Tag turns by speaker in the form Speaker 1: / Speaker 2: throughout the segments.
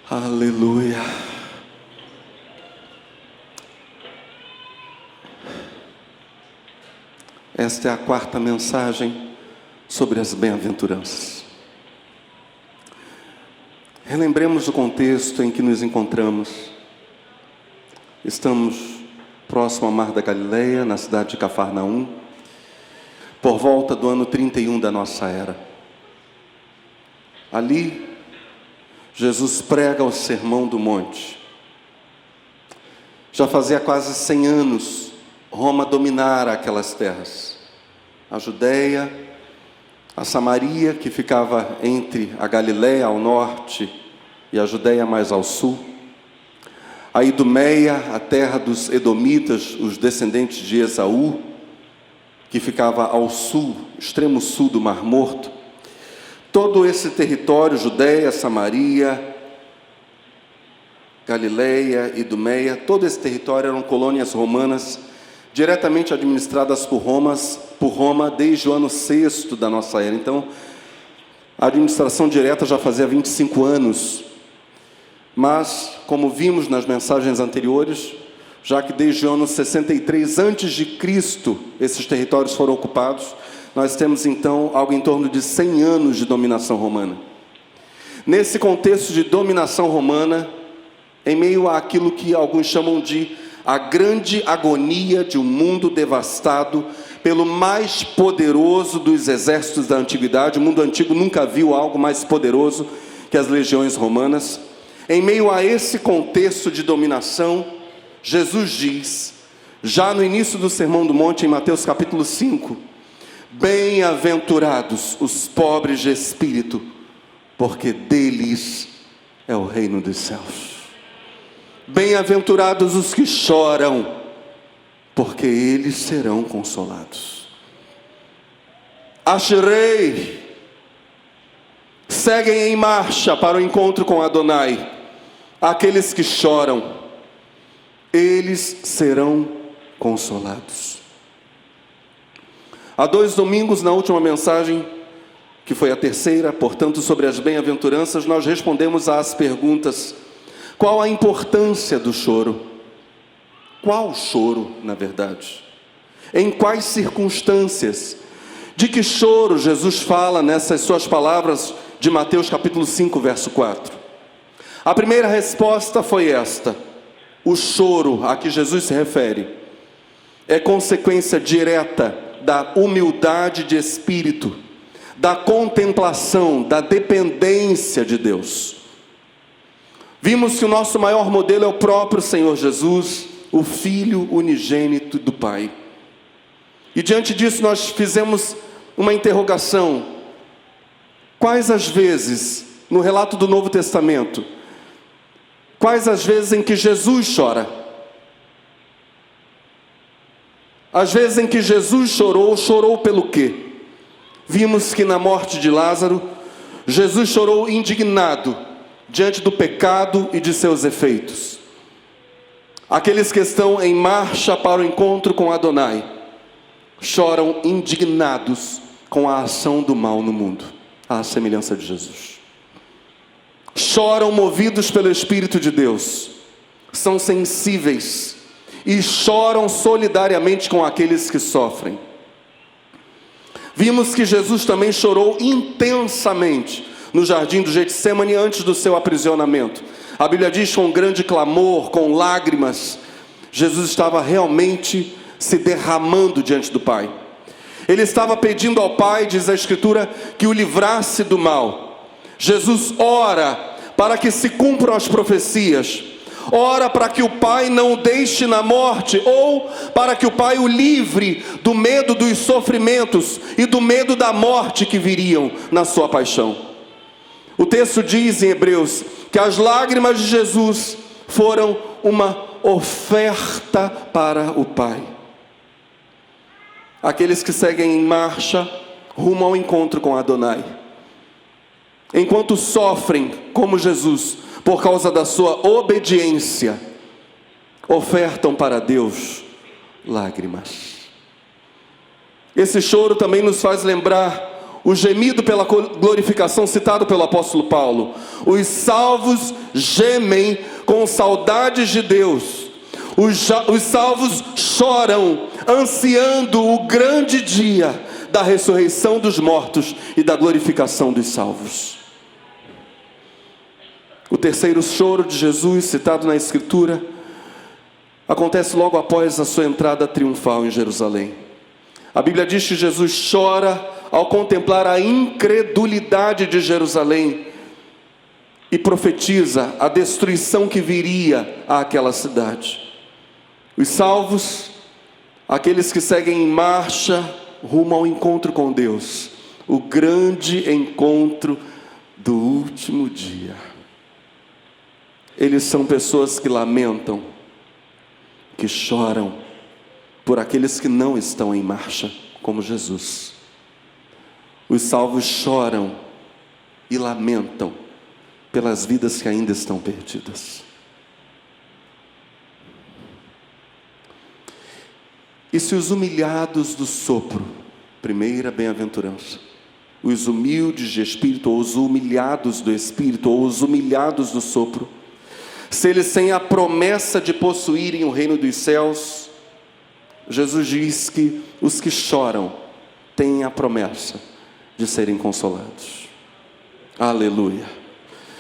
Speaker 1: Aleluia. Esta é a quarta mensagem sobre as bem-aventuranças. Relembremos o contexto em que nos encontramos. Estamos próximo ao Mar da Galileia, na cidade de Cafarnaum, por volta do ano 31 da nossa era. Ali, Jesus prega o Sermão do Monte. Já fazia quase 100 anos, Roma dominara aquelas terras. A Judéia, a Samaria, que ficava entre a Galileia ao norte e a Judéia mais ao sul. A Idumeia, a terra dos Edomitas, os descendentes de Esaú, que ficava ao sul, extremo sul do Mar Morto. Todo esse território, Judéia, Samaria, Galileia, Idumeia, todo esse território eram colônias romanas, diretamente administradas por Roma desde o ano 6º da nossa era. Então, a administração direta já fazia 25 anos. Mas, como vimos nas mensagens anteriores, já que desde o ano 63 a.C. esses territórios foram ocupados, nós temos então algo em torno de 100 anos de dominação romana. Nesse contexto de dominação romana, em meio àquilo que alguns chamam de a grande agonia de um mundo devastado pelo mais poderoso dos exércitos da antiguidade, o mundo antigo nunca viu algo mais poderoso que as legiões romanas. Em meio a esse contexto de dominação, Jesus diz, já no início do Sermão do Monte, em Mateus capítulo 5, bem-aventurados os pobres de espírito, porque deles é o reino dos céus. Bem-aventurados os que choram, porque eles serão consolados. Ashrei, seguem em marcha para o encontro com Adonai, aqueles que choram, eles serão consolados. Há 2 domingos, na última mensagem, que foi a terceira, portanto, sobre as bem-aventuranças, nós respondemos às perguntas: qual a importância do choro? Qual choro, na verdade? Em quais circunstâncias? De que choro Jesus fala nessas suas palavras de Mateus capítulo 5, verso 4? A primeira resposta foi esta: o choro a que Jesus se refere é consequência direta da humildade de espírito, da contemplação, da dependência de Deus. Vimos que o nosso maior modelo é o próprio Senhor Jesus, o Filho unigênito do Pai. E diante disso nós fizemos uma interrogação: quais as vezes, no relato do Novo Testamento, quais as vezes em que Jesus chora? As vezes em que Jesus chorou pelo quê? Vimos que na morte de Lázaro, Jesus chorou indignado diante do pecado e de seus efeitos. Aqueles que estão em marcha para o encontro com Adonai, choram indignados com a ação do mal no mundo, à semelhança de Jesus. Choram movidos pelo Espírito de Deus, são sensíveis e choram solidariamente com aqueles que sofrem. Vimos que Jesus também chorou intensamente no jardim do Getsêmani antes do seu aprisionamento. A Bíblia diz com grande clamor, com lágrimas, Jesus estava realmente se derramando diante do Pai. Ele estava pedindo ao Pai, diz a Escritura, que o livrasse do mal. Jesus ora para que se cumpram as profecias. Ora para que o Pai não o deixe na morte, ou para que o Pai o livre do medo dos sofrimentos e do medo da morte que viriam na sua paixão. O texto diz em Hebreus que as lágrimas de Jesus foram uma oferta para o Pai. Aqueles que seguem em marcha rumo ao encontro com Adonai, enquanto sofrem como Jesus por causa da sua obediência, ofertam para Deus lágrimas. Esse choro também nos faz lembrar o gemido pela glorificação citado pelo apóstolo Paulo. Os salvos gemem com saudades de Deus. Os salvos choram, ansiando o grande dia da ressurreição dos mortos e da glorificação dos salvos. O terceiro choro de Jesus, citado na Escritura, acontece logo após a sua entrada triunfal em Jerusalém. A Bíblia diz que Jesus chora ao contemplar a incredulidade de Jerusalém e profetiza a destruição que viria àquela cidade. Os salvos, aqueles que seguem em marcha rumo ao encontro com Deus, o grande encontro do último dia. Eles são pessoas que lamentam, que choram por aqueles que não estão em marcha, como Jesus. Os salvos choram e lamentam pelas vidas que ainda estão perdidas. E se os humilhados do sopro, primeira bem-aventurança, os humildes de espírito, ou os humilhados do espírito, ou os humilhados do sopro, se eles têm a promessa de possuírem o reino dos céus, Jesus diz que os que choram têm a promessa de serem consolados. Aleluia!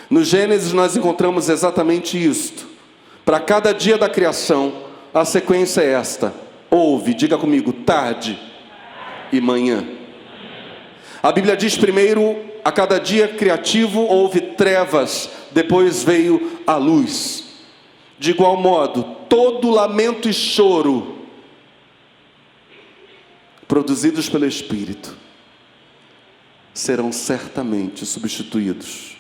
Speaker 1: No Gênesis nós encontramos exatamente isto. Para cada dia da criação, a sequência é esta: houve, diga comigo, tarde e manhã. A Bíblia diz primeiro, a cada dia criativo houve trevas, depois veio a luz. De igual modo, todo lamento e choro produzidos pelo Espírito serão certamente substituídos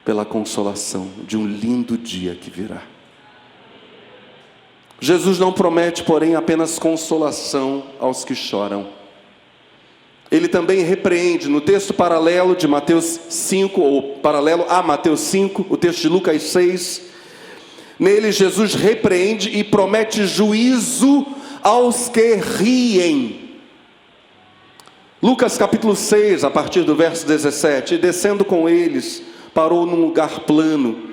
Speaker 1: pela consolação de um lindo dia que virá. Jesus não promete, porém, apenas consolação aos que choram. Ele também repreende, no texto paralelo de Mateus 5, ou paralelo a Mateus 5, o texto de Lucas 6, nele Jesus repreende e promete juízo aos que riem. Lucas capítulo 6, a partir do verso 17, e descendo com eles, parou num lugar plano,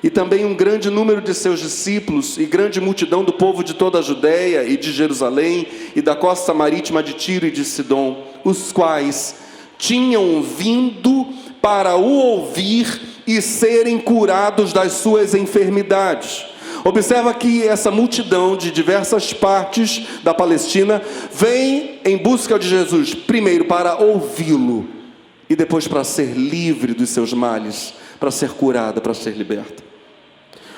Speaker 1: e também um grande número de seus discípulos, e grande multidão do povo de toda a Judéia, e de Jerusalém, e da costa marítima de Tiro e de Sidom, os quais tinham vindo para o ouvir e serem curados das suas enfermidades. Observa que essa multidão de diversas partes da Palestina vem em busca de Jesus, primeiro para ouvi-lo, e depois para ser livre dos seus males, para ser curada, para ser liberta.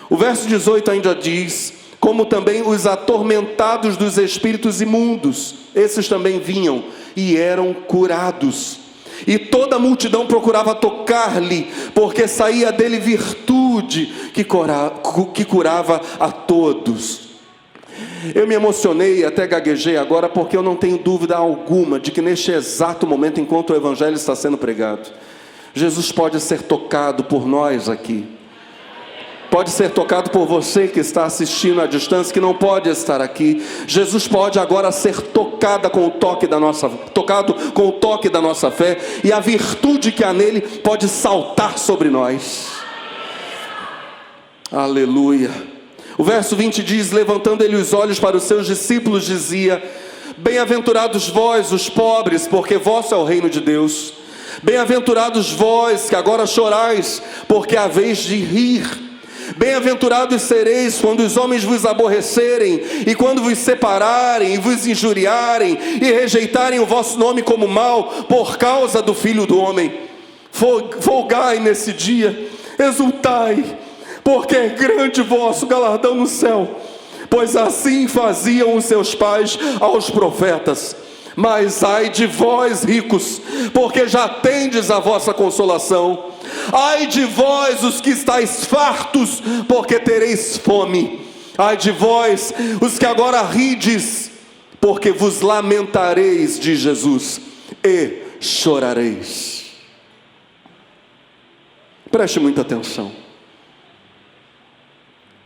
Speaker 1: O verso 18 ainda diz: como também os atormentados dos espíritos imundos, esses também vinham e eram curados. E toda a multidão procurava tocar-lhe, porque saía dele virtude que curava a todos. Eu me emocionei, até gaguejei agora, porque eu não tenho dúvida alguma de que neste exato momento, enquanto o Evangelho está sendo pregado, Jesus pode ser tocado por nós aqui. Pode ser tocado por você que está assistindo à distância, que não pode estar aqui. Jesus pode agora ser tocado com o toque da nossa fé, e a virtude que há nele pode saltar sobre nós. Aleluia. O verso 20 diz: levantando ele os olhos para os seus discípulos, dizia: bem-aventurados vós, os pobres, porque vosso é o reino de Deus. Bem-aventurados vós que agora chorais, porque haveis de rir. Bem-aventurados sereis quando os homens vos aborrecerem, e quando vos separarem, e vos injuriarem, e rejeitarem o vosso nome como mal, por causa do Filho do Homem. Folgai nesse dia, exultai, porque é grande vosso galardão no céu, pois assim faziam os seus pais aos profetas. Mas ai de vós, ricos, porque já tendes a vossa consolação. Ai de vós, os que estáis fartos, porque tereis fome. Ai de vós, os que agora rides, porque vos lamentareis, diz Jesus, e chorareis. Preste muita atenção.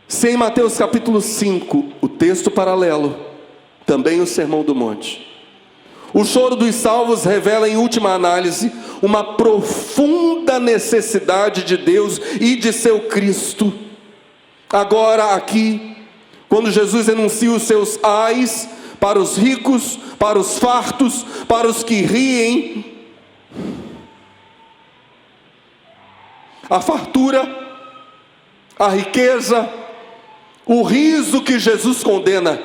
Speaker 1: Se em Mateus capítulo 5, o texto paralelo, também o Sermão do Monte, O choro dos salvos revela, em última análise, uma profunda necessidade de Deus e de seu Cristo. Agora, aqui, quando Jesus enuncia os seus ais para os ricos, para os fartos, para os que riem, a fartura, a riqueza, o riso que Jesus condena,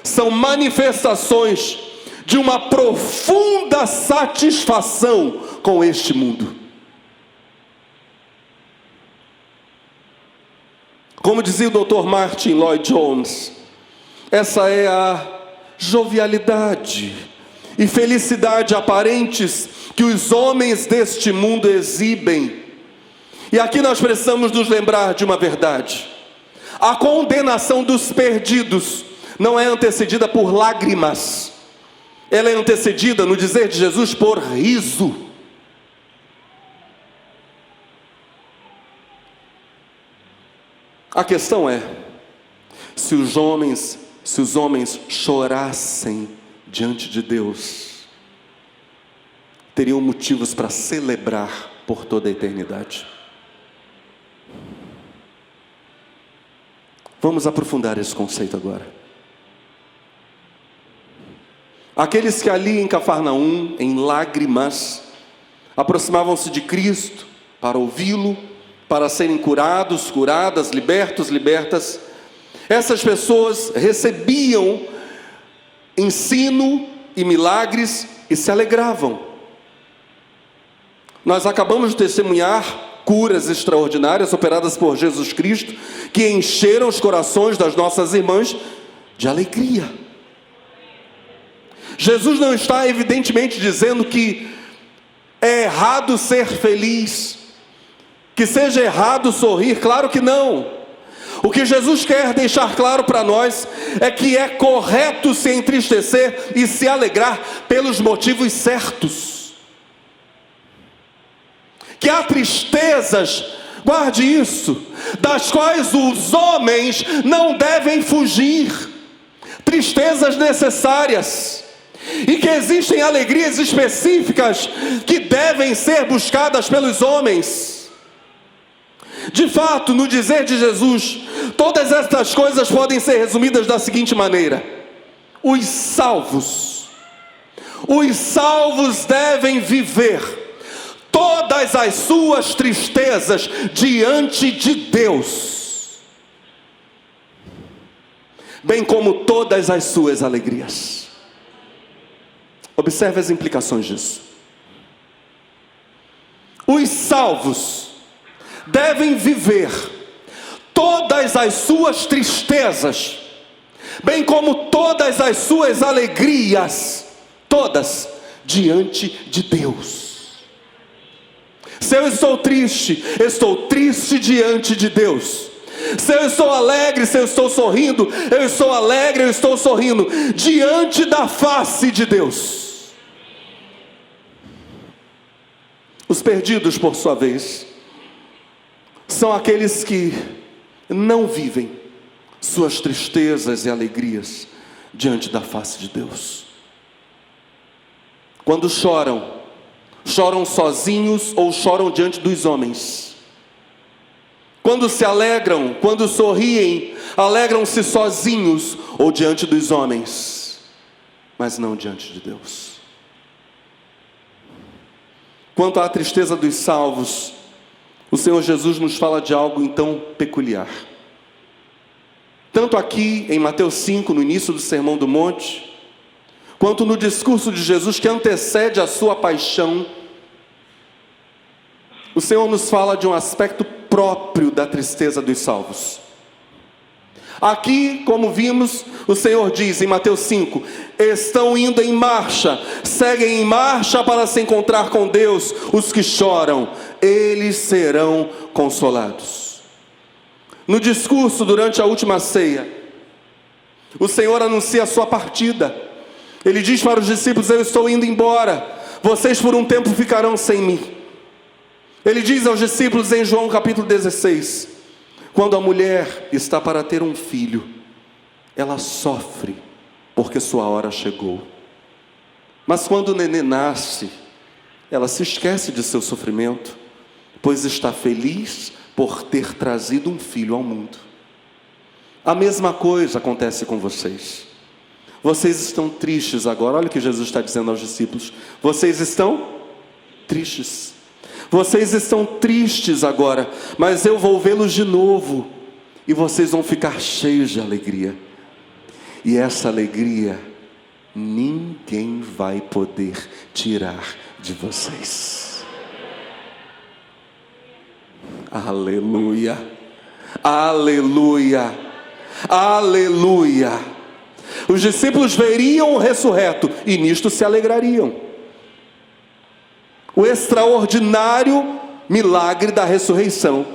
Speaker 1: são manifestações de uma profunda satisfação com este mundo. Como dizia o Dr. Martin Lloyd Jones, essa é a jovialidade e felicidade aparentes que os homens deste mundo exibem. E aqui nós precisamos nos lembrar de uma verdade: a condenação dos perdidos não é antecedida por lágrimas, ela é antecedida, no dizer de Jesus, por riso. A questão é, se os homens chorassem diante de Deus, teriam motivos para celebrar por toda a eternidade. Vamos aprofundar esse conceito agora. Aqueles que ali em Cafarnaum, em lágrimas, aproximavam-se de Cristo para ouvi-lo, para serem curados, curadas, libertos, libertas. Essas pessoas recebiam ensino e milagres e se alegravam. Nós acabamos de testemunhar curas extraordinárias operadas por Jesus Cristo, que encheram os corações das nossas irmãs de alegria. Jesus não está evidentemente dizendo que é errado ser feliz, que seja errado sorrir, claro que não. O que Jesus quer deixar claro para nós é que é correto se entristecer e se alegrar pelos motivos certos. Que há tristezas, guarde isso, das quais os homens não devem fugir, tristezas necessárias, e que existem alegrias específicas que devem ser buscadas pelos homens. De fato, no dizer de Jesus, todas estas coisas podem ser resumidas da seguinte maneira: os salvos devem viver todas as suas tristezas diante de Deus, bem como todas as suas alegrias. Observe as implicações disso. Os salvos devem viver todas as suas tristezas, bem como todas as suas alegrias, todas diante de Deus. Se eu estou triste diante de Deus. Se eu estou alegre, se eu estou sorrindo, eu estou alegre, eu estou sorrindo diante da face de Deus. Os perdidos, por sua vez, são aqueles que não vivem suas tristezas e alegrias diante da face de Deus. Quando choram sozinhos ou choram diante dos homens. Quando se alegram, quando sorriem, alegram-se sozinhos ou diante dos homens, mas não diante de Deus. Quanto à tristeza dos salvos, o Senhor Jesus nos fala de algo então peculiar. Tanto aqui em Mateus 5, no início do Sermão do Monte, quanto no discurso de Jesus que antecede a sua paixão, o Senhor nos fala de um aspecto próprio da tristeza dos salvos. Aqui, como vimos, o Senhor diz em Mateus 5, estão indo em marcha, seguem em marcha para se encontrar com Deus, os que choram, eles serão consolados. No discurso durante a última ceia, o Senhor anuncia a sua partida. Ele diz para os discípulos, eu estou indo embora, vocês por um tempo ficarão sem mim. Ele diz aos discípulos em João capítulo 16, quando a mulher está para ter um filho, ela sofre, porque sua hora chegou. Mas quando o nenê nasce, ela se esquece de seu sofrimento, pois está feliz por ter trazido um filho ao mundo. A mesma coisa acontece com vocês. Vocês estão tristes agora. Olha o que Jesus está dizendo aos discípulos. Vocês estão tristes. Vocês estão tristes agora, mas eu vou vê-los de novo, e vocês vão ficar cheios de alegria. E essa alegria ninguém vai poder tirar de vocês. Aleluia, aleluia, aleluia. Os discípulos veriam o ressurreto e nisto se alegrariam. O extraordinário milagre da ressurreição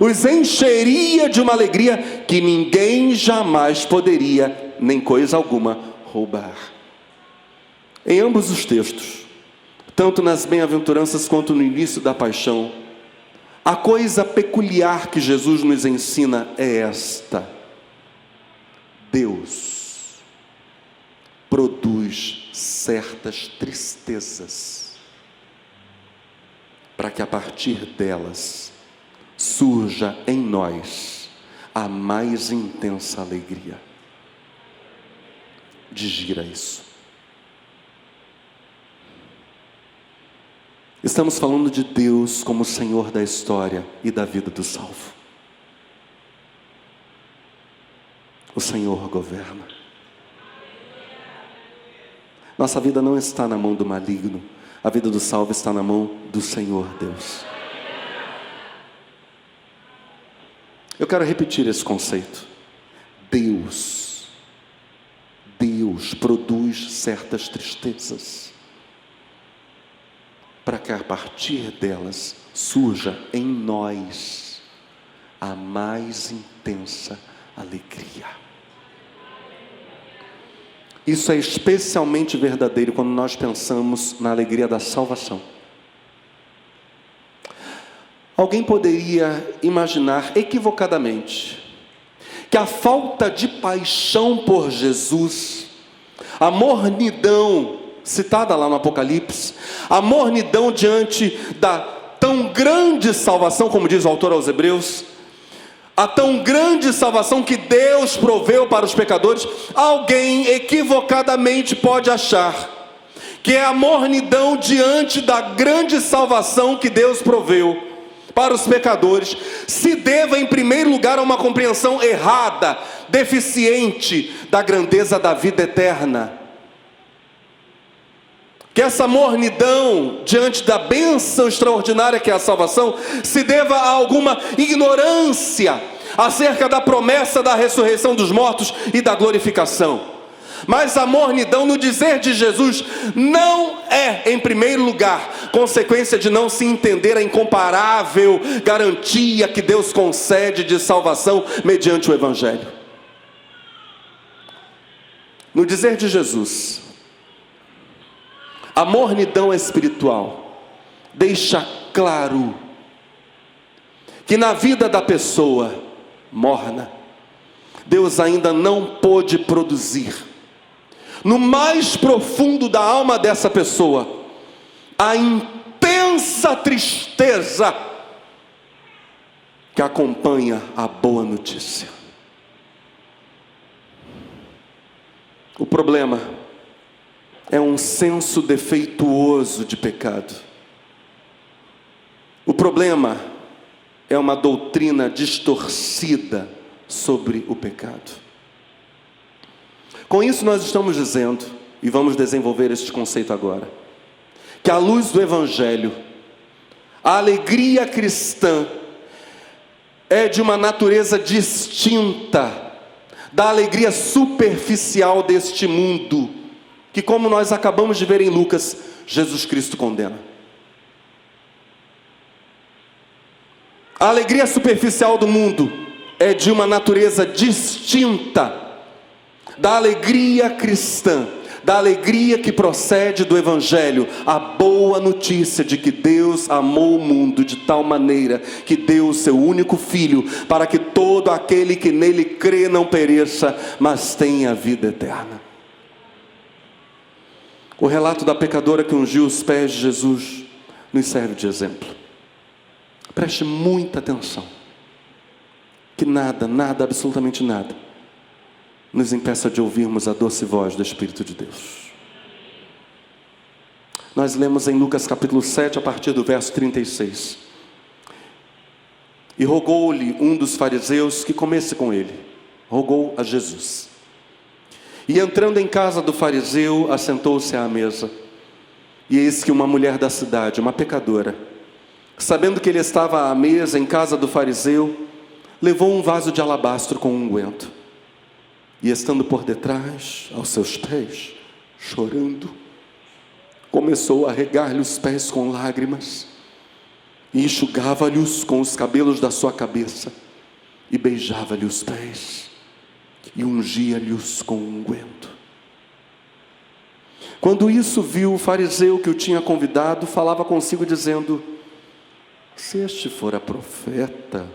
Speaker 1: os encheria de uma alegria que ninguém jamais poderia, nem coisa alguma, roubar. Em ambos os textos, tanto nas bem-aventuranças quanto no início da paixão, a coisa peculiar que Jesus nos ensina é esta: Deus produz certas tristezas para que a partir delas surja em nós a mais intensa alegria. Digira isso. Estamos falando de Deus como Senhor da história e da vida do salvo. O Senhor governa. Nossa vida não está na mão do maligno. A vida do salvo está na mão do Senhor Deus. Eu quero repetir esse conceito. Deus produz certas tristezas para que a partir delas surja em nós a mais intensa alegria. Isso é especialmente verdadeiro quando nós pensamos na alegria da salvação. Alguém poderia imaginar equivocadamente que a falta de paixão por Jesus, a mornidão citada lá no Apocalipse, a mornidão diante da tão grande salvação, como diz o autor aos Hebreus, a tão grande salvação que Deus proveu para os pecadores, alguém equivocadamente pode achar que é a mornidão diante da grande salvação que Deus proveu para os pecadores, se deva em primeiro lugar a uma compreensão errada, deficiente da grandeza da vida eterna. Que essa mornidão diante da bênção extraordinária que é a salvação se deva a alguma ignorância acerca da promessa da ressurreição dos mortos e da glorificação. Mas a mornidão no dizer de Jesus não é, em primeiro lugar, consequência de não se entender a incomparável garantia que Deus concede de salvação mediante o Evangelho. No dizer de Jesus, a mornidão espiritual deixa claro que na vida da pessoa morna, Deus ainda não pôde produzir, no mais profundo da alma dessa pessoa, a intensa tristeza que acompanha a boa notícia. O problema é um senso defeituoso de pecado. O problema é uma doutrina distorcida sobre o pecado. Com isso nós estamos dizendo, e vamos desenvolver este conceito agora, que à luz do Evangelho, a alegria cristã é de uma natureza distinta da alegria superficial deste mundo, que, como nós acabamos de ver em Lucas, Jesus Cristo condena. A alegria superficial do mundo é de uma natureza distinta da alegria cristã, da alegria que procede do Evangelho, a boa notícia de que Deus amou o mundo de tal maneira que deu o seu único Filho, para que todo aquele que nele crê não pereça, mas tenha vida eterna. O relato da pecadora que ungiu os pés de Jesus nos serve de exemplo. Preste muita atenção. Que nada, absolutamente nada, nos impeça de ouvirmos a doce voz do Espírito de Deus. Nós lemos em Lucas capítulo 7, a partir do verso 36. E rogou-lhe um dos fariseus que comesse com ele. Rogou a Jesus. E entrando em casa do fariseu, assentou-se à mesa. E eis que uma mulher da cidade, uma pecadora, sabendo que ele estava à mesa em casa do fariseu, levou um vaso de alabastro com unguento. E estando por detrás, aos seus pés, chorando, começou a regar-lhe os pés com lágrimas, e enxugava-lhes com os cabelos da sua cabeça, e beijava-lhe os pés, e ungia-lhes com unguento. Quando isso viu o fariseu que o tinha convidado, falava consigo dizendo: se este fora profeta,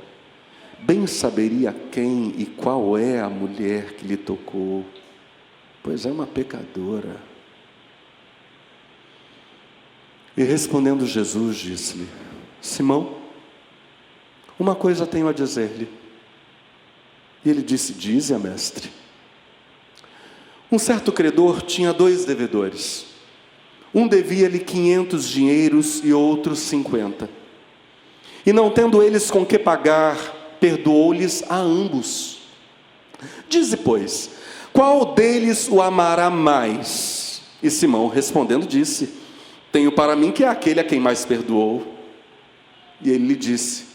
Speaker 1: bem saberia quem e qual é a mulher que lhe tocou, pois é uma pecadora. E respondendo Jesus, disse-lhe: Simão, uma coisa tenho a dizer-lhe. E ele disse: dize-a, mestre. Um certo credor tinha 2 devedores. Um devia-lhe 500 dinheiros e outro 50. E não tendo eles com que pagar, perdoou-lhes a ambos. Dize, pois, qual deles o amará mais? E Simão, respondendo, disse: tenho para mim que é aquele a quem mais perdoou. E ele lhe disse: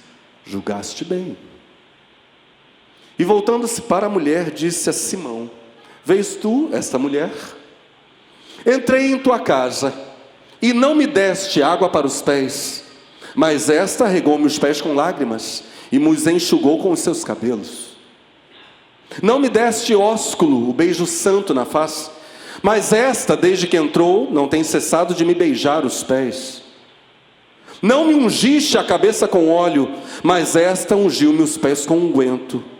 Speaker 1: julgaste bem. E voltando-se para a mulher, disse a Simão: vês tu esta mulher? Entrei em tua casa, e não me deste água para os pés, mas esta regou-me os pés com lágrimas, e me os enxugou com os seus cabelos. Não me deste ósculo, o beijo santo na face, mas esta, desde que entrou, não tem cessado de me beijar os pés. Não me ungiste a cabeça com óleo, mas esta ungiu-me os pés com unguento.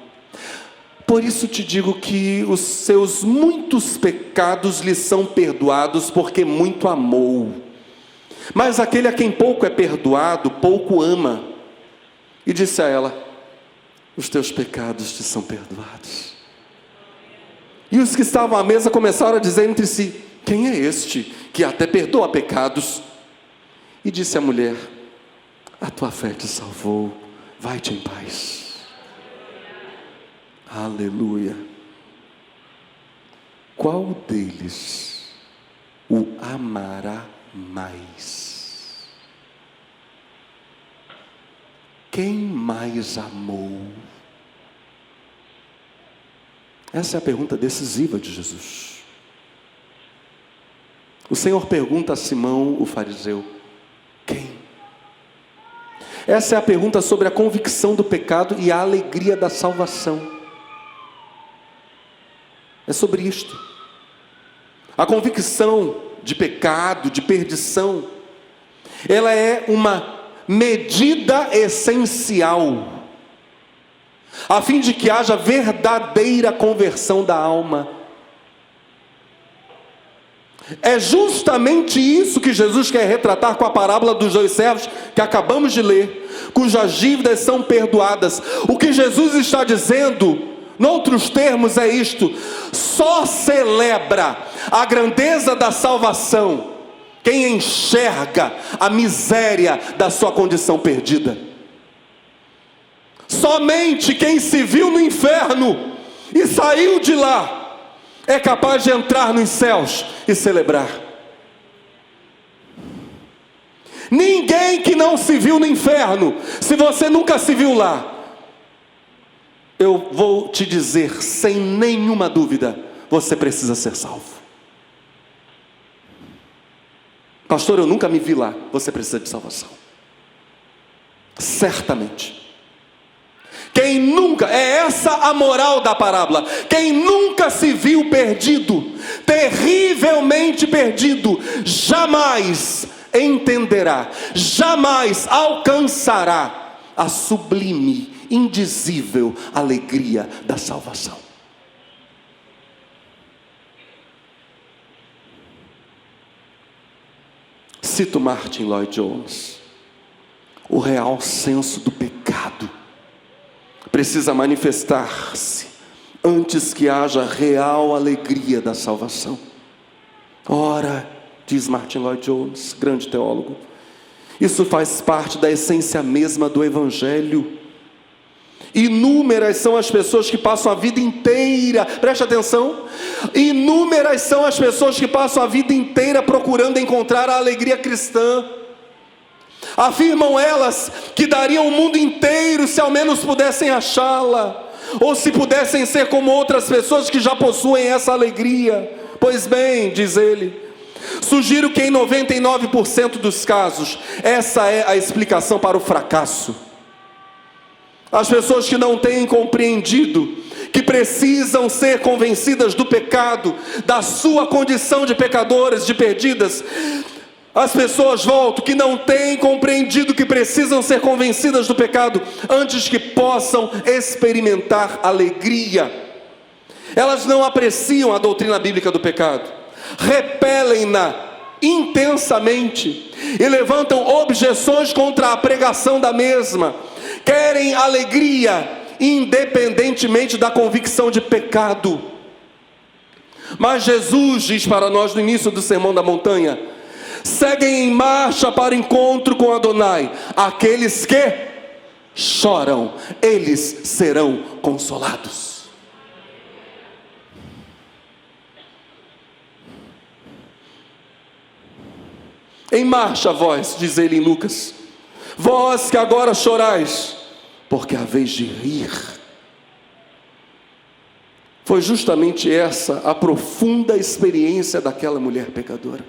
Speaker 1: Por isso te digo que os seus muitos pecados lhe são perdoados, porque muito amou. Mas aquele a quem pouco é perdoado, pouco ama. E disse a ela: os teus pecados te são perdoados. E os que estavam à mesa começaram a dizer entre si: quem é este que até perdoa pecados? E disse a mulher: a tua fé te salvou, vai-te em paz. Aleluia. Qual deles o amará mais? Quem mais amou? Essa é a pergunta decisiva de Jesus. O Senhor pergunta a Simão, o fariseu: quem? Essa é a pergunta sobre a convicção do pecado e a alegria da salvação. É sobre isto. A convicção de pecado, de perdição, ela é uma medida essencial, a fim de que haja verdadeira conversão da alma. É justamente isso que Jesus quer retratar com a parábola dos 2 servos que acabamos de ler, cujas dívidas são perdoadas. O que Jesus está dizendo, noutros termos, é isto: só celebra a grandeza da salvação quem enxerga a miséria da sua condição perdida. Somente quem se viu no inferno e saiu de lá é capaz de entrar nos céus e celebrar. Ninguém que não se viu no inferno, se você nunca se viu lá, eu vou te dizer sem nenhuma dúvida, você precisa ser salvo. Pastor, eu nunca me vi lá. Você precisa de salvação. Certamente. Quem nunca, é essa a moral da parábola, quem nunca se viu perdido, terrivelmente perdido, jamais entenderá, jamais alcançará a sublime, indizível alegria da salvação. Cito Martin Lloyd Jones: o real senso do pecado precisa manifestar-se antes que haja real alegria da salvação. Ora, diz Martin Lloyd Jones, grande teólogo, isso faz parte da essência mesma do Evangelho. Inúmeras são as pessoas que passam a vida inteira, preste atenção, inúmeras são as pessoas que passam a vida inteira procurando encontrar a alegria cristã. Afirmam elas que dariam o mundo inteiro se ao menos pudessem achá-la, ou se pudessem ser como outras pessoas que já possuem essa alegria. Pois bem, diz ele, sugiro que em 99% dos casos, essa é a explicação para o fracasso. As pessoas que não têm compreendido que precisam ser convencidas do pecado, da sua condição de pecadoras, de perdidas. As pessoas, volto, que não têm compreendido que precisam ser convencidas do pecado antes que possam experimentar alegria. Elas não apreciam a doutrina bíblica do pecado, repelem-na intensamente e levantam objeções contra a pregação da mesma. Querem alegria independentemente da convicção de pecado. Mas Jesus diz para nós no início do Sermão da Montanha: seguem em marcha para o encontro com Adonai aqueles que choram, eles serão consolados. Em marcha vós, diz ele em Lucas, vós que agora chorais, porque a vez de rir. Foi justamente essa a profunda experiência daquela mulher pecadora.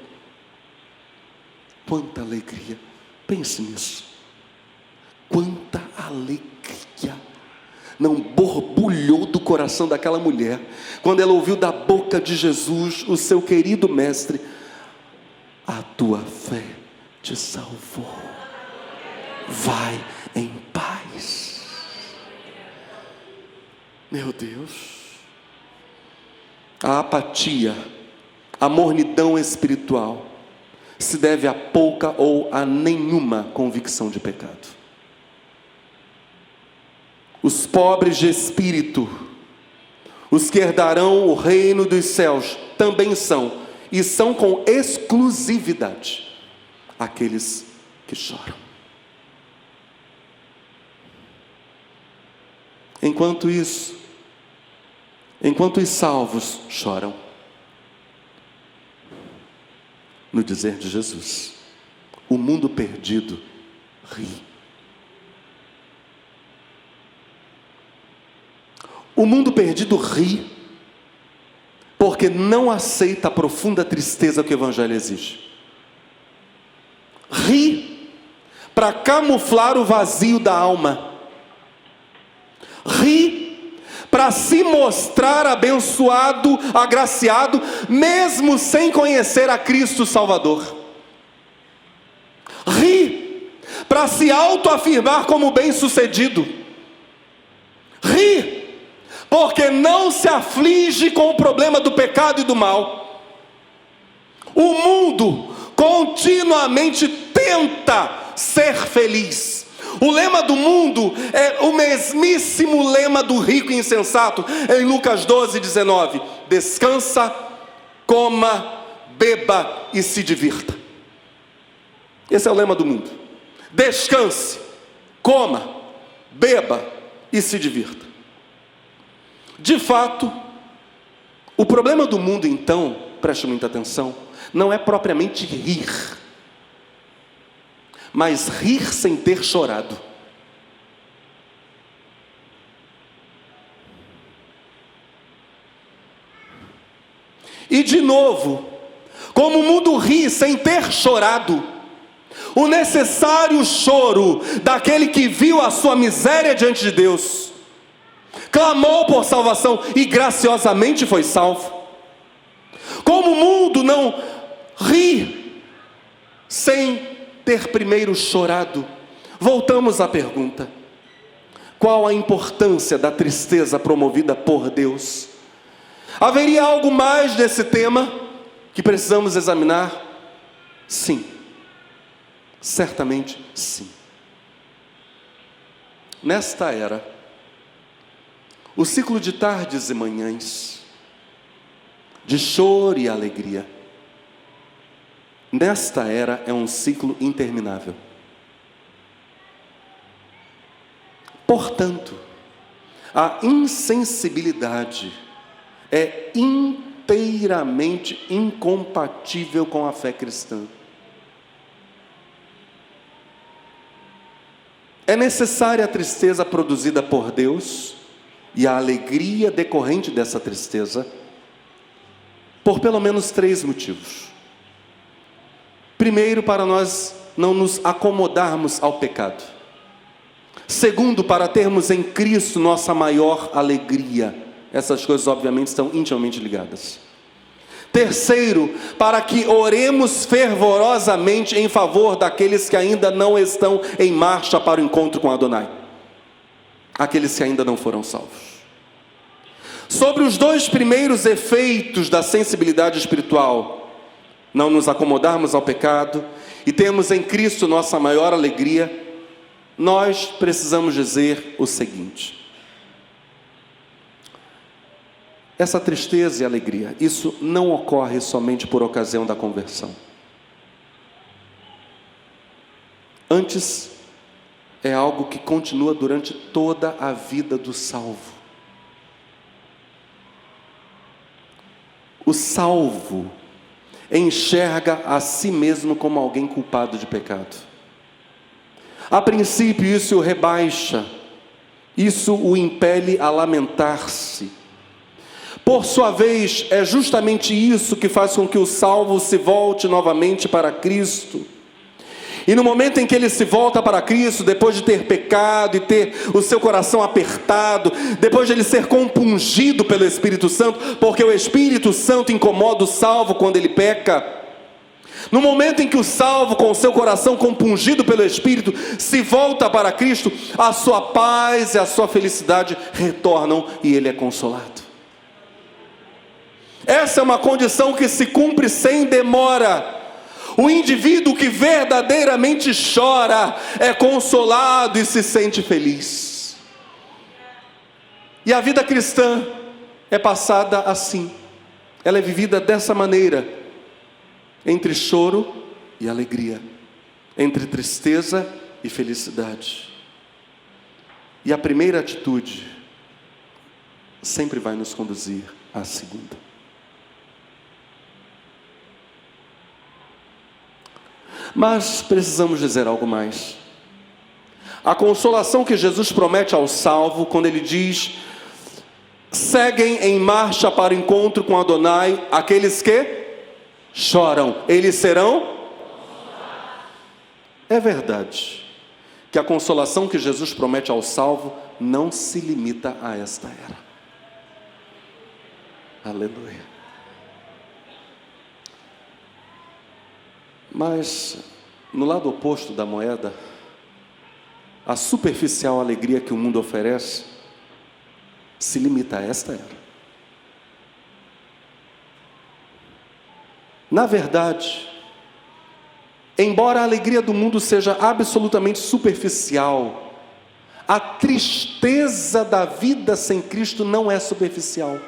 Speaker 1: Quanta alegria, pense nisso, quanta alegria não borbulhou do coração daquela mulher, quando ela ouviu da boca de Jesus, o seu querido mestre: a tua fé te salvou, vai em paz. Meu Deus, a apatia, a mornidão espiritual se deve a pouca ou a nenhuma convicção de pecado. Os pobres de espírito, os que herdarão o reino dos céus, também são, e são com exclusividade, aqueles que choram. Enquanto isso, enquanto os salvos choram, no dizer de Jesus, o mundo perdido ri. O mundo perdido ri, porque não aceita a profunda tristeza que o Evangelho exige. Ri para camuflar o vazio da alma. Ri para se mostrar abençoado, agraciado, mesmo sem conhecer a Cristo Salvador. Ri para se autoafirmar como bem-sucedido. Ri porque não se aflige com o problema do pecado e do mal. O mundo continuamente tenta ser feliz. O lema do mundo é o mesmíssimo lema do rico e insensato, em Lucas 12:19. Descansa, coma, beba e se divirta. Esse é o lema do mundo. Descanse, coma, beba e se divirta. De fato, o problema do mundo, então, preste muita atenção, não é propriamente rir, mas rir sem ter chorado. E de novo, como o mundo ri sem ter chorado, o necessário choro daquele que viu a sua miséria diante de Deus, clamou por salvação e graciosamente foi salvo. Como o mundo não ri sem ter primeiro chorado, voltamos à pergunta: qual a importância da tristeza promovida por Deus? Haveria algo mais nesse tema que precisamos examinar? Sim, Certamente sim. Nesta era, o ciclo de tardes e manhãs, de choro e alegria, nesta era é um ciclo interminável. Portanto, a insensibilidade é inteiramente incompatível com a fé cristã. É necessária a tristeza produzida por Deus e a alegria decorrente dessa tristeza, por pelo menos 3 motivos. Primeiro, para nós não nos acomodarmos ao pecado. Segundo, para termos em Cristo nossa maior alegria. Essas coisas obviamente estão intimamente ligadas. Terceiro, para que oremos fervorosamente em favor daqueles que ainda não estão em marcha para o encontro com Adonai. Aqueles que ainda não foram salvos. Sobre os 2 primeiros efeitos da sensibilidade espiritual, não nos acomodarmos ao pecado e temos em Cristo nossa maior alegria, nós precisamos dizer o seguinte: essa tristeza e alegria, isso não ocorre somente por ocasião da conversão. Antes, é algo que continua durante toda a vida do salvo. O salvo enxerga a si mesmo como alguém culpado de pecado. A princípio isso o rebaixa, isso o impele a lamentar-se. Por sua vez, é justamente isso que faz com que o salvo se volte novamente para Cristo. E no momento em que ele se volta para Cristo, depois de ter pecado e ter o seu coração apertado, depois de ele ser compungido pelo Espírito Santo, porque o Espírito Santo incomoda o salvo quando ele peca. No momento em que o salvo, com o seu coração compungido pelo Espírito, se volta para Cristo, a sua paz e a sua felicidade retornam e ele é consolado. Essa é uma condição que se cumpre sem demora. O indivíduo que verdadeiramente chora é consolado e se sente feliz. E a vida cristã é passada assim. Ela é vivida dessa maneira, entre choro e alegria, entre tristeza e felicidade. E a primeira atitude sempre vai nos conduzir à segunda. Mas precisamos dizer algo mais. A consolação que Jesus promete ao salvo, quando ele diz: seguem em marcha para o encontro com Adonai aqueles que choram, eles serão? É verdade que a consolação que Jesus promete ao salvo não se limita a esta era. Aleluia. Mas, no lado oposto da moeda, a superficial alegria que o mundo oferece se limita a esta era. Na verdade, embora a alegria do mundo seja absolutamente superficial, a tristeza da vida sem Cristo não é superficial.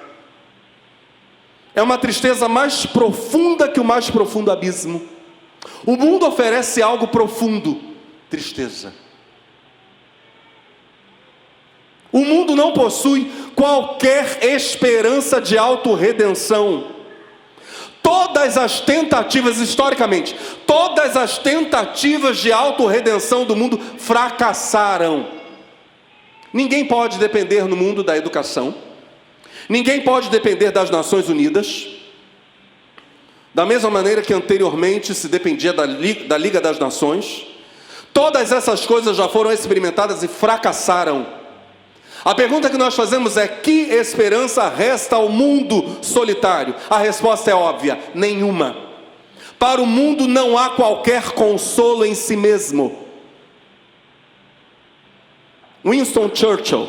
Speaker 1: É uma tristeza mais profunda que o mais profundo abismo. O mundo oferece algo profundo: tristeza. O mundo não possui qualquer esperança de autorredenção. Todas as tentativas, historicamente, todas as tentativas de autorredenção do mundo fracassaram. Ninguém pode depender no mundo da educação. Ninguém pode depender das Nações Unidas. Da mesma maneira que anteriormente se dependia da Liga das Nações. Todas essas coisas já foram experimentadas e fracassaram. A pergunta que nós fazemos é: que esperança resta ao mundo solitário? A resposta é óbvia: nenhuma. Para o mundo não há qualquer consolo em si mesmo. Winston Churchill,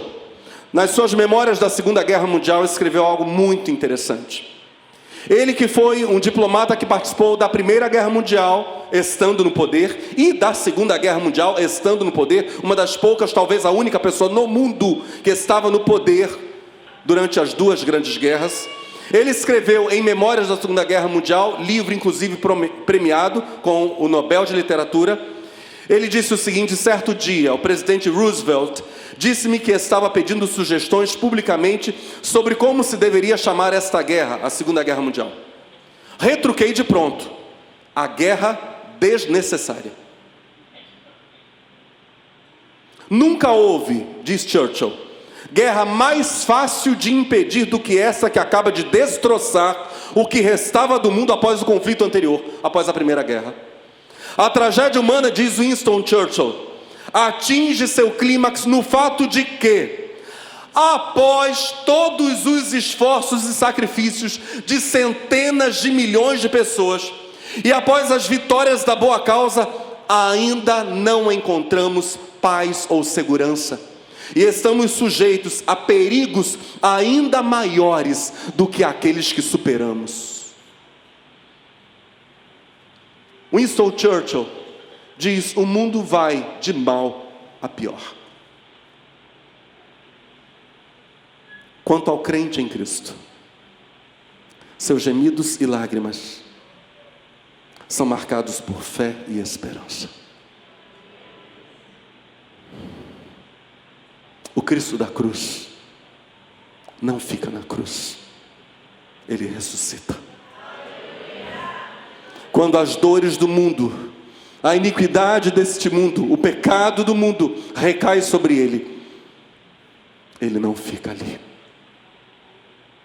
Speaker 1: nas suas memórias da Segunda Guerra Mundial, escreveu algo muito interessante. Ele que foi um diplomata que participou da Primeira Guerra Mundial, estando no poder, e da Segunda Guerra Mundial, estando no poder, uma das poucas, talvez a única pessoa no mundo que estava no poder durante as duas grandes guerras. Ele escreveu em Memórias da Segunda Guerra Mundial, livro inclusive premiado com o Nobel de Literatura. Ele disse o seguinte: certo dia, o presidente Roosevelt disse-me que estava pedindo sugestões publicamente sobre como se deveria chamar esta guerra, a Segunda Guerra Mundial. Retruquei de pronto: a guerra desnecessária. Nunca houve, diz Churchill, guerra mais fácil de impedir do que essa que acaba de destroçar o que restava do mundo após o conflito anterior, após a Primeira Guerra. A tragédia humana, diz Winston Churchill, atinge seu clímax no fato de que, após todos os esforços e sacrifícios de centenas de milhões de pessoas, e após as vitórias da boa causa, ainda não encontramos paz ou segurança, e estamos sujeitos a perigos ainda maiores do que aqueles que superamos. Winston Churchill diz: o mundo vai de mal a pior. Quanto ao crente em Cristo, seus gemidos e lágrimas são marcados por fé e esperança. O Cristo da cruz não fica na cruz, Ele ressuscita. Quando as dores do mundo, a iniquidade deste mundo, o pecado do mundo recai sobre Ele, Ele não fica ali,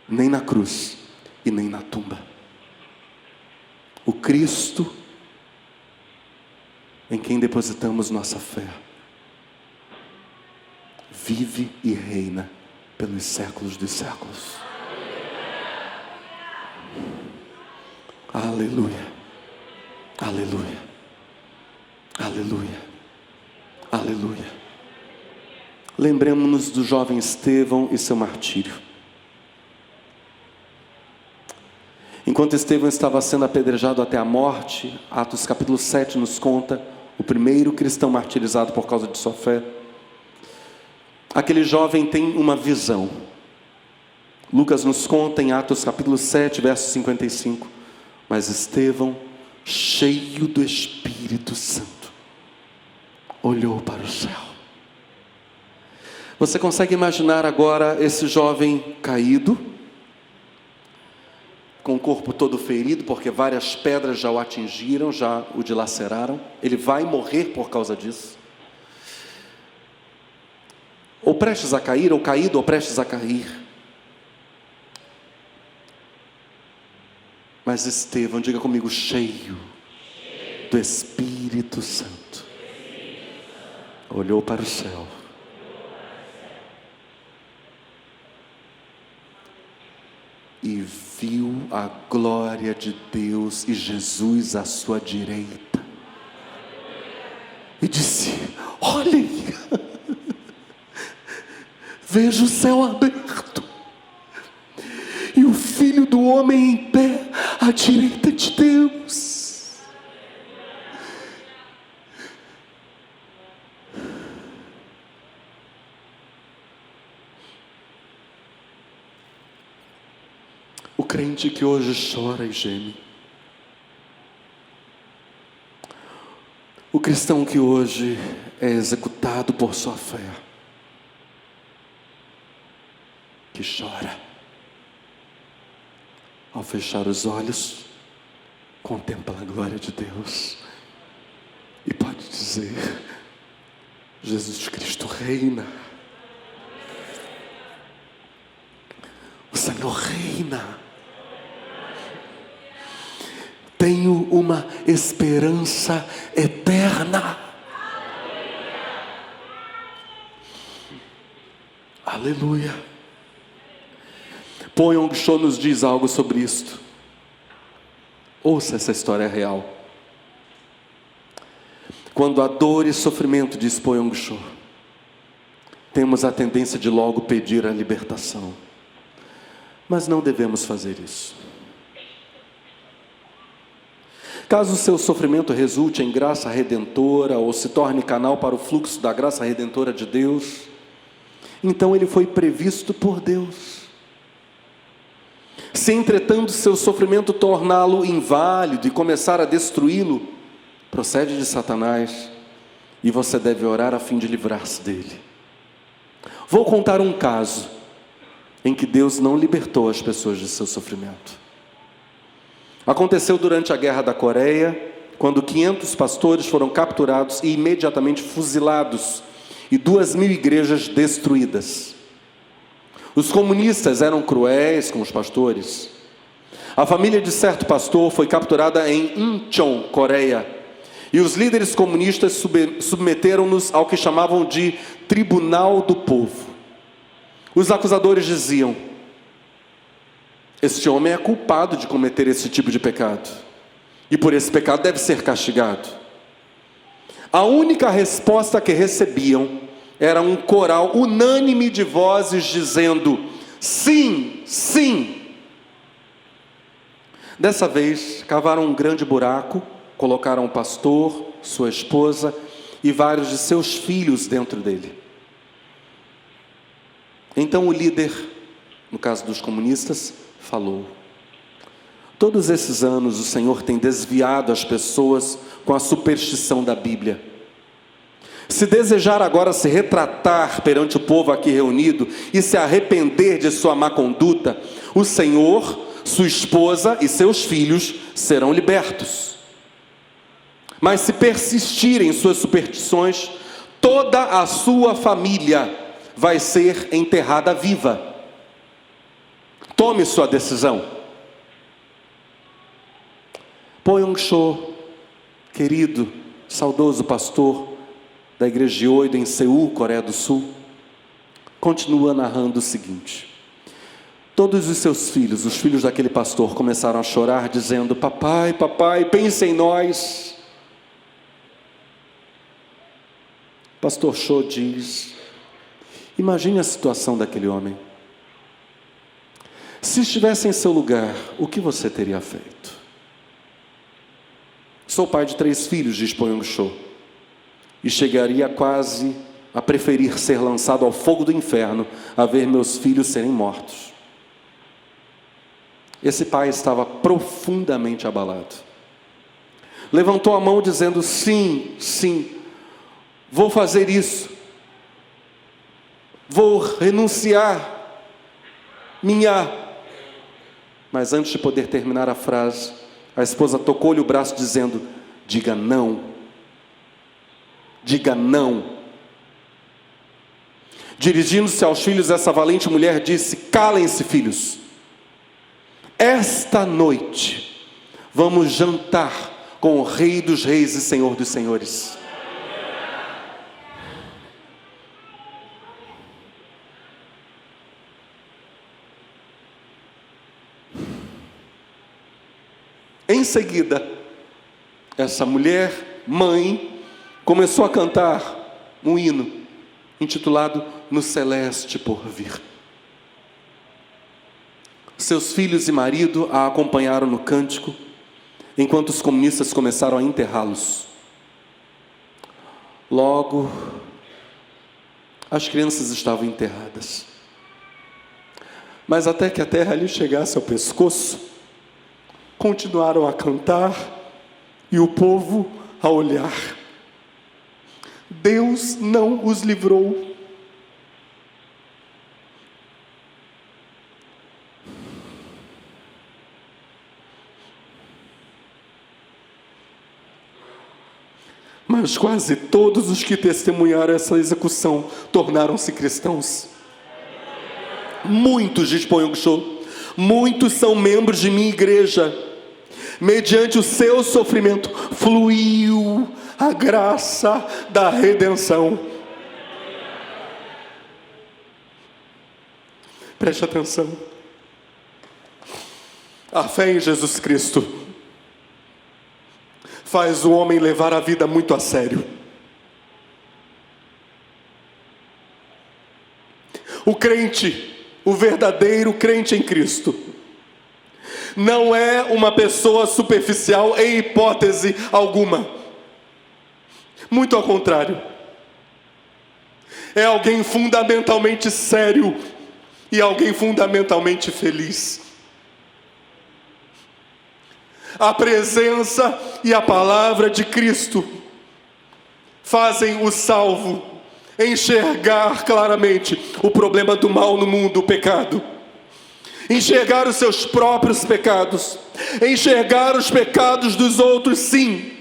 Speaker 1: nem na cruz e nem na tumba. O Cristo em quem depositamos nossa fé vive e reina pelos séculos dos séculos. Aleluia, aleluia, aleluia, aleluia. Lembremos-nos do jovem Estevão e seu martírio. Enquanto Estevão estava sendo apedrejado até a morte, Atos capítulo 7 nos conta o primeiro cristão martirizado por causa de sua fé. Aquele jovem tem uma visão. Lucas nos conta em Atos capítulo 7, verso 55. Mas Estevão, cheio do Espírito Santo, olhou para o céu. Você consegue imaginar agora esse jovem caído, com o corpo todo ferido, porque várias pedras já o atingiram, já o dilaceraram. Ele vai morrer por causa disso. Ou prestes a cair, ou caído, ou prestes a cair. Mas Estevão, diga comigo, cheio do Espírito Santo, olhou para o céu e viu a glória de Deus e Jesus à sua direita, e disse: olhem, vejo o céu aberto e o Filho do Homem em pé à direita de Deus. O crente que hoje chora e geme, o cristão que hoje é executado por sua fé, que chora, ao fechar os olhos, contempla a glória de Deus e pode dizer: Jesus Cristo reina, o Senhor reina. Tenho uma esperança eterna. Aleluia. Paul Yong-cho nos diz algo sobre isto. Ouça essa história real. Quando há dor e sofrimento, diz Paul Yong-cho, temos a tendência de logo pedir a libertação. Mas não devemos fazer isso. Caso o seu sofrimento resulte em graça redentora ou se torne canal para o fluxo da graça redentora de Deus, então ele foi previsto por Deus. Se entretanto seu sofrimento torná-lo inválido e começar a destruí-lo, procede de Satanás e você deve orar a fim de livrar-se dele. Vou contar um caso em que Deus não libertou as pessoas de seu sofrimento. Aconteceu durante a Guerra da Coreia, quando 500 pastores foram capturados e imediatamente fuzilados, e 2.000 igrejas destruídas. Os comunistas eram cruéis com os pastores. A família de certo pastor foi capturada em Incheon, Coreia, e os líderes comunistas submeteram-nos ao que chamavam de Tribunal do Povo. Os acusadores diziam: este homem é culpado de cometer esse tipo de pecado, e por esse pecado deve ser castigado. A única resposta que recebiam era um coral unânime de vozes dizendo: sim, sim. Dessa vez, cavaram um grande buraco, colocaram o pastor, sua esposa e vários de seus filhos dentro dele. Então o líder, no caso dos comunistas, falou: todos esses anos o Senhor tem desviado as pessoas com a superstição da Bíblia. Se desejar agora se retratar perante o povo aqui reunido e se arrepender de sua má conduta, o Senhor, sua esposa e seus filhos serão libertos. Mas se persistirem em suas superstições, toda a sua família vai ser enterrada viva. Tome sua decisão. Poyong-cho, querido, saudoso pastor da igreja de Oido em Seul, Coreia do Sul, continua narrando o seguinte: todos os seus filhos, os filhos daquele pastor, começaram a chorar dizendo: papai, papai, pense em nós. Pastor Cho diz: imagine a situação daquele homem. Se estivesse em seu lugar, o que você teria feito? Sou pai de 3 filhos, diz Poyong-cho, e chegaria quase a preferir ser lançado ao fogo do inferno a ver meus filhos serem mortos. Esse pai estava profundamente abalado. Levantou a mão dizendo: sim, sim, vou fazer isso. Vou renunciar Mas antes de poder terminar a frase, a esposa tocou-lhe o braço dizendo: diga não. Diga não. Dirigindo-se aos filhos, essa valente mulher disse: calem-se, filhos. Esta noite vamos jantar com o Rei dos Reis e Senhor dos Senhores. Em seguida, essa mulher, mãe, começou a cantar um hino intitulado No Celeste Porvir. Seus filhos e marido a acompanharam no cântico, enquanto os comunistas começaram a enterrá-los. Logo, as crianças estavam enterradas. Mas até que a terra lhe chegasse ao pescoço, continuaram a cantar e o povo a olhar. Deus não os livrou. Mas quase todos os que testemunharam essa execução tornaram-se cristãos. Muitos, diz Poyong-cho, muitos são membros de minha igreja. Mediante o seu sofrimento, fluiu a graça da redenção. Preste atenção. A fé em Jesus Cristo faz o homem levar a vida muito a sério. O crente, o verdadeiro crente em Cristo, não é uma pessoa superficial em hipótese alguma. Muito ao contrário. É alguém fundamentalmente sério e alguém fundamentalmente feliz. A presença e a palavra de Cristo fazem o salvo enxergar claramente o problema do mal no mundo, o pecado. Enxergar os seus próprios pecados. Enxergar os pecados dos outros, sim.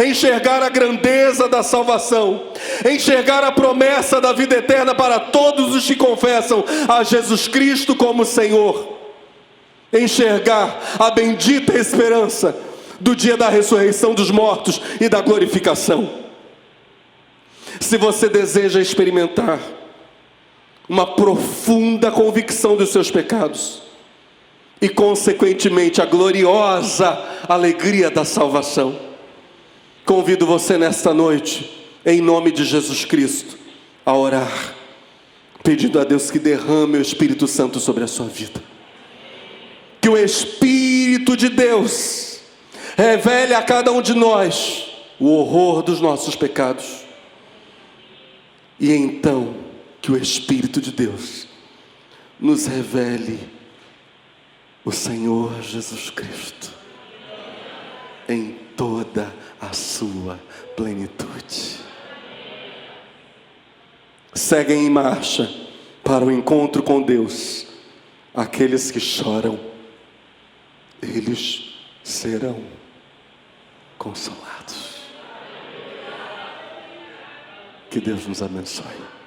Speaker 1: Enxergar a grandeza da salvação. Enxergar a promessa da vida eterna para todos os que confessam a Jesus Cristo como Senhor. Enxergar a bendita esperança do dia da ressurreição dos mortos e da glorificação. Se você deseja experimentar uma profunda convicção dos seus pecados e, consequentemente, a gloriosa alegria da salvação, convido você nesta noite, em nome de Jesus Cristo, a orar, pedindo a Deus que derrame o Espírito Santo sobre a sua vida. Que o Espírito de Deus revele a cada um de nós o horror dos nossos pecados. E então, que o Espírito de Deus nos revele o Senhor Jesus Cristo em toda a sua plenitude. Seguem em marcha para o encontro com Deus aqueles que choram, eles serão consolados. Que Deus nos abençoe.